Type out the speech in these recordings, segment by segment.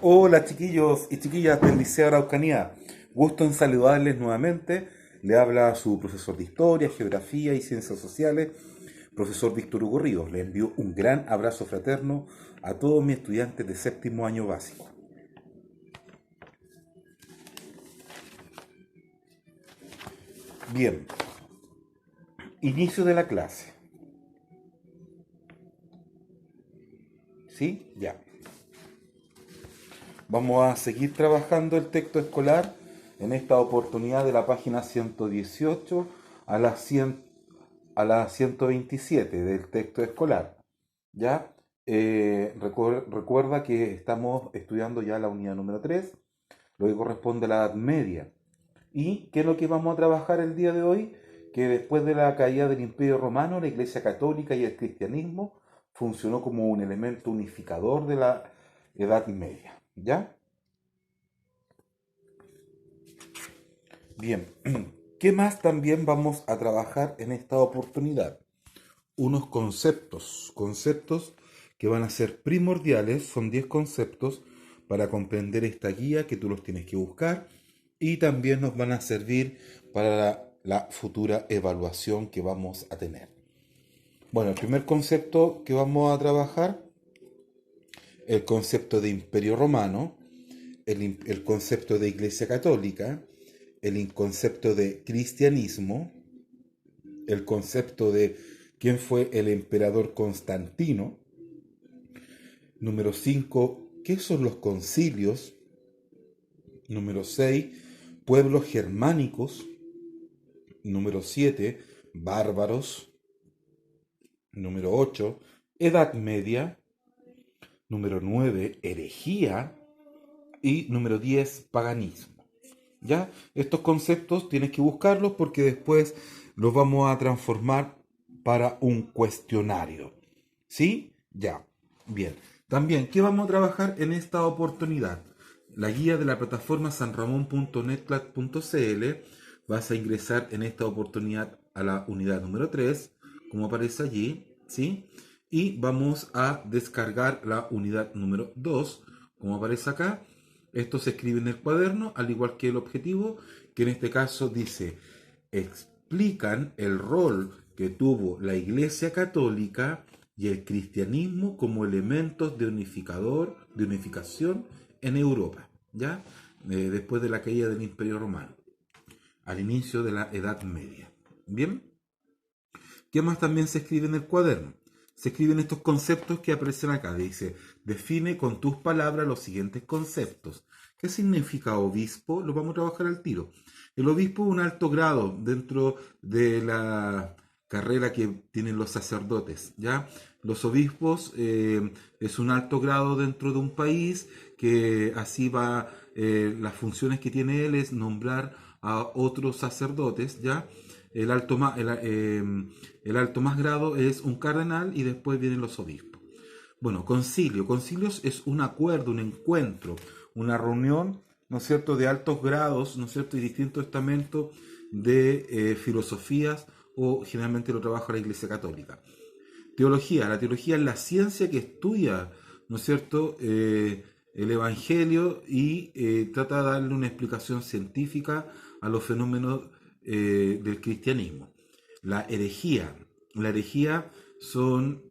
Hola chiquillos y chiquillas del Liceo Araucanía. Gusto en saludarles nuevamente. Le habla su profesor de Historia, Geografía y Ciencias Sociales, profesor Víctor Hugo Ríos. Le envío un gran abrazo fraterno a todos mis estudiantes de séptimo año básico. Bien, inicio de la clase. ¿Sí? Ya. Vamos a seguir trabajando el texto escolar en esta oportunidad de la página 118 a la 100 a la 127 del texto escolar. ¿Ya? Recuerda que estamos estudiando ya la unidad número 3, lo que corresponde a la Edad Media. ¿Y qué es lo que vamos a trabajar el día de hoy? Que después de la caída del Imperio Romano, la Iglesia Católica y el cristianismo funcionó como un elemento unificador de la Edad Media. ¿Ya? Bien. ¿Qué más también vamos a trabajar en esta oportunidad? Unos conceptos que van a ser primordiales, son 10 conceptos para comprender esta guía que tú los tienes que buscar y también nos van a servir para la futura evaluación que vamos a tener. Bueno, el primer concepto que vamos a trabajar, el concepto de Imperio Romano, el concepto de Iglesia Católica, el concepto de cristianismo, el concepto de quién fue el emperador Constantino. Número 5, ¿qué son los concilios? Número 6, pueblos germánicos. Número 7, bárbaros. Número 8, Edad Media. Número 9, herejía. Y número 10, paganismo. ¿Ya? Estos conceptos tienes que buscarlos porque después los vamos a transformar para un cuestionario. ¿Sí? Ya. Bien. También, ¿qué vamos a trabajar en esta oportunidad? La guía de la plataforma sanramon.netclat.cl. Vas a ingresar en esta oportunidad a la unidad número 3, como aparece allí, ¿sí? Y vamos a descargar la unidad número 2, como aparece acá. Esto se escribe en el cuaderno, al igual que el objetivo, que en este caso dice, explican el rol que tuvo la Iglesia Católica y el cristianismo como elementos de unificación en Europa, ¿ya? Después de la caída del Imperio Romano, al inicio de la Edad Media. ¿Bien? ¿Qué más también se escribe en el cuaderno? Se escriben estos conceptos que aparecen acá. Dice, define con tus palabras los siguientes conceptos. ¿Qué significa obispo? Lo vamos a trabajar al tiro. El obispo es un alto grado dentro de la carrera que tienen los sacerdotes, ¿ya? Los obispos es un alto grado dentro de un país que así va, las funciones que tiene él es nombrar a otros sacerdotes, ¿ya? El alto, el alto más grado es un cardenal y después vienen los obispos. Bueno, concilio. Concilios es un acuerdo, un encuentro, una reunión, ¿no es cierto?, de altos grados, ¿no es cierto?, y distintos estamentos de filosofías o generalmente lo trabaja la Iglesia Católica. Teología. La teología es la ciencia que estudia, ¿no es cierto?, el Evangelio y trata de darle una explicación científica a los fenómenos del cristianismo. La herejía. La herejía son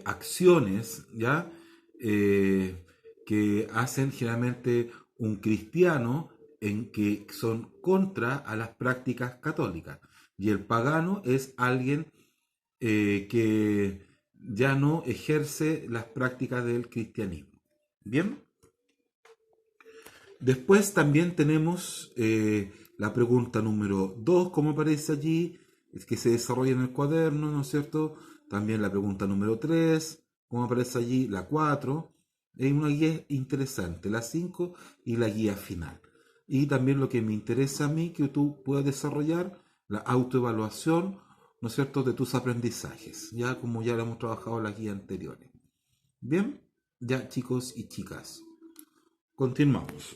acciones, ¿ya? Que hacen generalmente un cristiano en que son contra a las prácticas católicas. Y el pagano es alguien que ya no ejerce las prácticas del cristianismo. Bien, después también tenemos la pregunta número 2, como aparece allí, es que se desarrolla en el cuaderno, ¿no es cierto? También la pregunta número 3, como aparece allí, la 4. Hay una guía interesante, la 5 y la guía final. Y también lo que me interesa a mí, que tú puedas desarrollar la autoevaluación, ¿no es cierto?, de tus aprendizajes, ya como ya lo hemos trabajado en las guías anteriores. Bien, ya chicos y chicas, continuamos.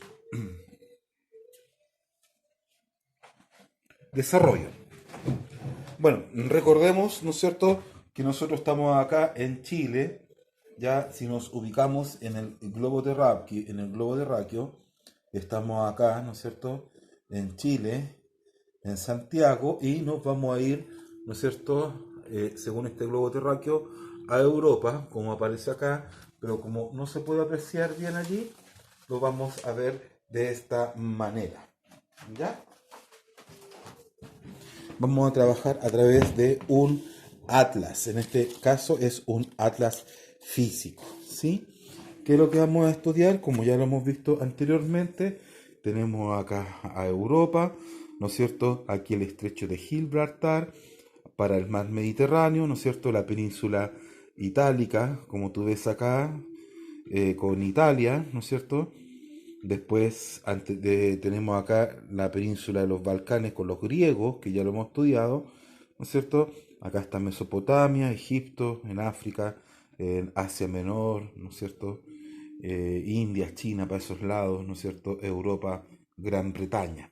Desarrollo. Bueno, recordemos, ¿no es cierto?, que nosotros estamos acá en Chile, ya si nos ubicamos en el globo terráqueo, estamos acá, ¿no es cierto?, en Chile, en Santiago, y nos vamos a ir, ¿no es cierto?, según este globo terráqueo, a Europa, como aparece acá, pero como no se puede apreciar bien allí, lo vamos a ver de esta manera. ¿Ya? Vamos a trabajar a través de un atlas. En este caso es un atlas físico. ¿Sí? ¿Qué es lo que vamos a estudiar? Como ya lo hemos visto anteriormente, tenemos acá a Europa, ¿no es cierto? Aquí el estrecho de Gibraltar, para el mar Mediterráneo, ¿no es cierto? La península itálica, como tú ves acá, con Italia, ¿no es cierto? Después tenemos acá la península de los Balcanes con los griegos, que ya lo hemos estudiado, ¿no es cierto? Acá está Mesopotamia, Egipto, en África, en Asia Menor, ¿no es cierto? India, China, para esos lados, ¿no es cierto? Europa, Gran Bretaña.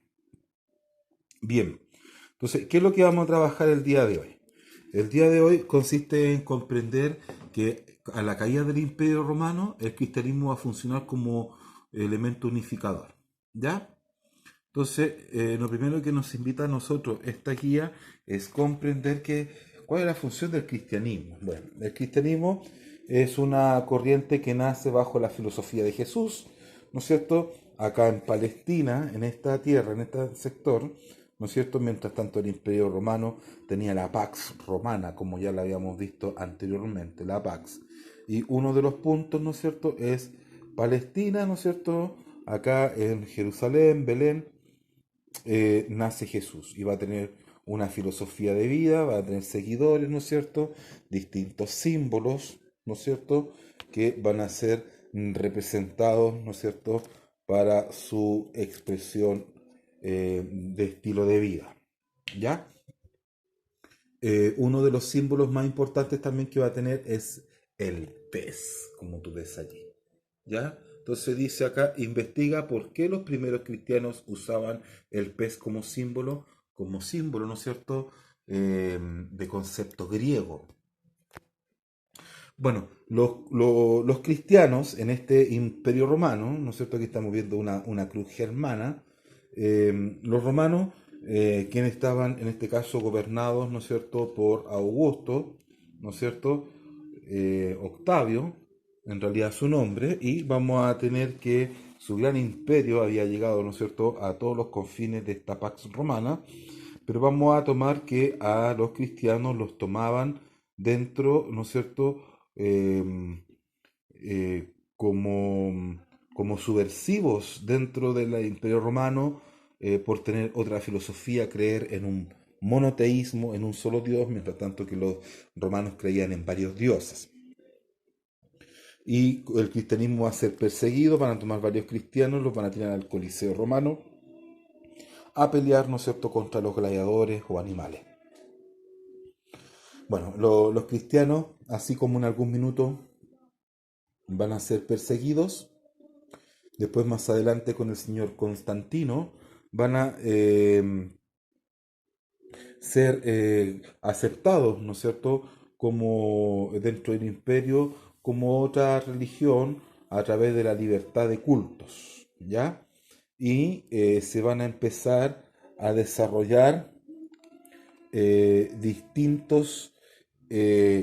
Bien, entonces, ¿qué es lo que vamos a trabajar el día de hoy? El día de hoy consiste en comprender que a la caída del Imperio Romano, el cristianismo va a funcionar como elemento unificador. ¿Ya? Entonces, lo primero que nos invita a nosotros esta guía es comprender cuál es la función del cristianismo. Bueno, el cristianismo es una corriente que nace bajo la filosofía de Jesús, ¿no es cierto? Acá en Palestina, en esta tierra, en este sector, ¿no es cierto? Mientras tanto el Imperio Romano tenía la Pax Romana, como ya la habíamos visto anteriormente, la Pax. Y uno de los puntos, ¿no es cierto?, es Palestina, ¿no es cierto? Acá en Jerusalén, Belén, nace Jesús y va a tener una filosofía de vida, va a tener seguidores, ¿no es cierto? Distintos símbolos, ¿no es cierto? Que van a ser representados, ¿no es cierto? Para su expresión de estilo de vida, ¿ya? Uno de los símbolos más importantes también que va a tener es el pez, como tú ves allí. ¿Ya? Entonces dice acá, investiga por qué los primeros cristianos usaban el pez como símbolo, ¿no es cierto?, de concepto griego. Bueno, los cristianos en este imperio romano, ¿no es cierto?, aquí estamos viendo una cruz germana, los romanos, quienes estaban en este caso gobernados, ¿no es cierto?, por Augusto, ¿no es cierto?, Octavio, en realidad su nombre, y vamos a tener que su gran imperio había llegado, ¿no es cierto?, a todos los confines de esta Pax Romana, pero vamos a tomar que a los cristianos los tomaban dentro, ¿no es cierto?, eh, como subversivos dentro del Imperio Romano, por tener otra filosofía, creer en un monoteísmo, en un solo Dios, mientras tanto que los romanos creían en varios dioses. Y el cristianismo va a ser perseguido, van a tomar varios cristianos, los van a tirar al Coliseo romano a pelear, ¿no es cierto?, contra los gladiadores o animales. Bueno, los cristianos, así como en algún minuto van a ser perseguidos, después más adelante con el señor Constantino van a ser aceptados, ¿no es cierto?, como dentro del imperio, como otra religión a través de la libertad de cultos, ¿ya? Y se van a empezar a desarrollar distintos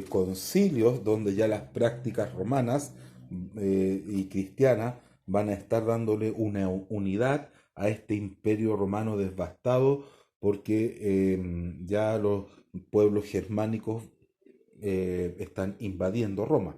concilios donde ya las prácticas romanas y cristianas van a estar dándole una unidad a este imperio romano devastado porque ya los pueblos germánicos están invadiendo Roma.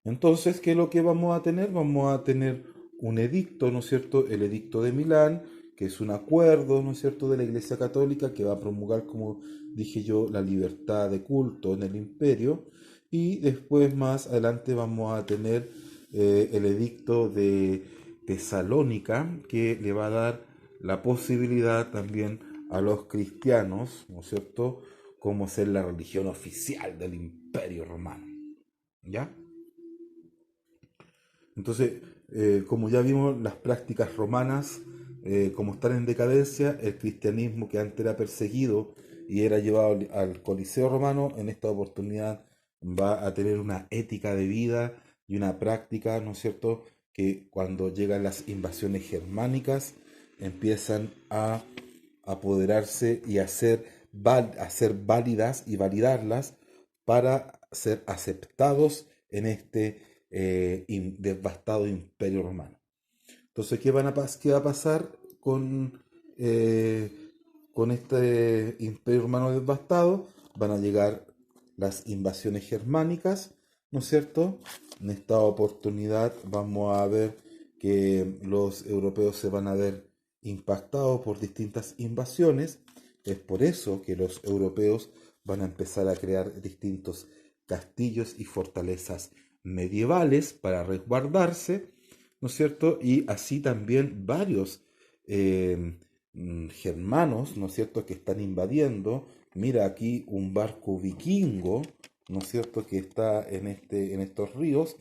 Entonces, ¿qué es lo que vamos a tener? Vamos a tener un edicto, ¿no es cierto? El edicto de Milán, que es un acuerdo, ¿no es cierto?, de la Iglesia Católica que va a promulgar, como dije yo, la libertad de culto en el imperio. Y después, más adelante, vamos a tener el edicto de Tesalónica, que le va a dar la posibilidad también a los cristianos, ¿no es cierto?, como ser la religión oficial del imperio romano. ¿Ya? Entonces, como ya vimos, las prácticas romanas, como están en decadencia, el cristianismo que antes era perseguido y era llevado al Coliseo romano, en esta oportunidad va a tener una ética de vida y una práctica, ¿no es cierto?, que cuando llegan las invasiones germánicas empiezan a apoderarse y hacer válidas y validarlas para ser aceptados en este devastado imperio romano. Entonces, ¿qué va a pasar eh, con este imperio romano devastado? Van a llegar las invasiones germánicas, ¿no es cierto? En esta oportunidad vamos a ver que los europeos se van a ver impactados por distintas invasiones. Es por eso que los europeos van a empezar a crear distintos castillos y fortalezas medievales para resguardarse, ¿no es cierto? Y así también varios germanos, ¿no es cierto?, que están invadiendo. Mira aquí un barco vikingo, ¿no es cierto?, que está en estos ríos.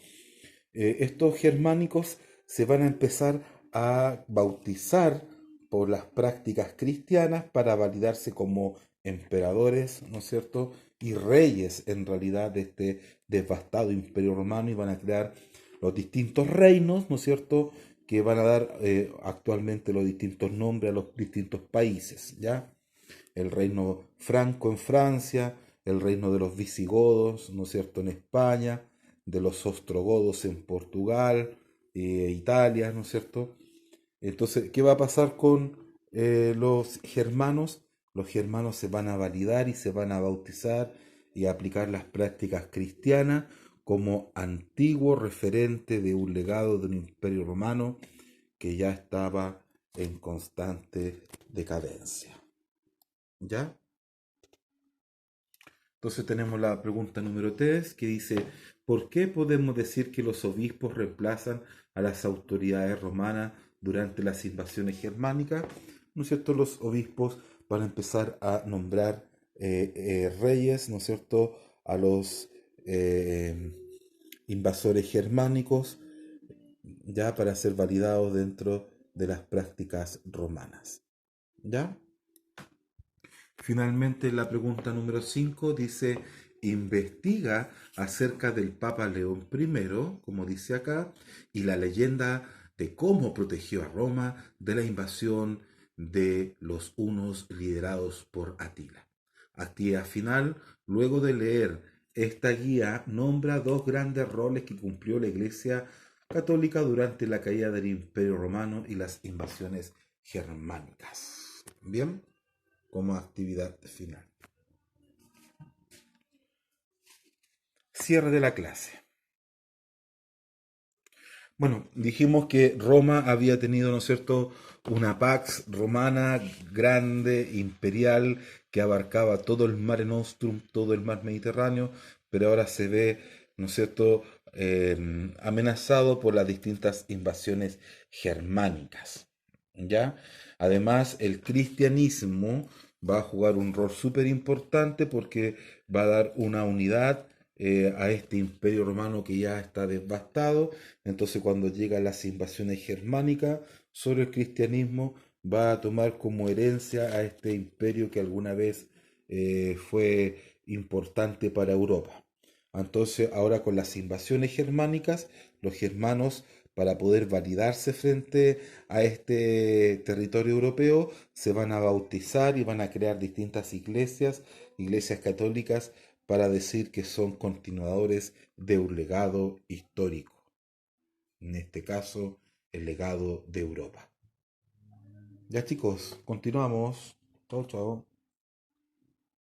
Estos germánicos se van a empezar a bautizar por las prácticas cristianas para validarse como emperadores, ¿no es cierto?, y reyes en realidad de este devastado imperio romano, y van a crear los distintos reinos, ¿no es cierto?, que van a dar actualmente los distintos nombres a los distintos países, ¿ya? El reino franco en Francia, el reino de los visigodos, ¿no es cierto?, en España, de los ostrogodos en Portugal, Italia, ¿no es cierto? Entonces, ¿qué va a pasar con los germanos? Los germanos se van a validar y se van a bautizar y a aplicar las prácticas cristianas como antiguo referente de un legado de un imperio romano que ya estaba en constante decadencia. ¿Ya? Entonces tenemos la pregunta número 3 que dice, ¿por qué podemos decir que los obispos reemplazan a las autoridades romanas durante las invasiones germánicas? ¿No es cierto? Los obispos van a empezar a nombrar reyes, ¿no es cierto?, a los eh, invasores germánicos, ya para ser validados dentro de las prácticas romanas. ¿Ya? Finalmente, la pregunta número 5 dice, investiga acerca del Papa León I, como dice acá, y la leyenda de cómo protegió a Roma de la invasión de los hunos liderados por Atila. Actividad final, luego de leer esta guía, nombra dos grandes roles que cumplió la Iglesia Católica durante la caída del Imperio Romano y las invasiones germánicas. Bien, como actividad final. Cierre de la clase. Bueno, dijimos que Roma había tenido, ¿no es cierto?, una pax romana grande, imperial, que abarcaba todo el Mare Nostrum, todo el mar Mediterráneo, pero ahora se ve, ¿no es cierto?, amenazado por las distintas invasiones germánicas. ¿Ya? Además, el cristianismo va a jugar un rol súper importante porque va a dar una unidad a este imperio romano que ya está devastado. Entonces, cuando llegan las invasiones germánicas sobre el cristianismo, va a tomar como herencia a este imperio que alguna vez fue importante para Europa. Entonces, ahora con las invasiones germánicas, los germanos, para poder validarse frente a este territorio europeo, se van a bautizar y van a crear distintas iglesias católicas, para decir que son continuadores de un legado histórico, en este caso el legado de Europa. Ya chicos, continuamos. Chao, chao.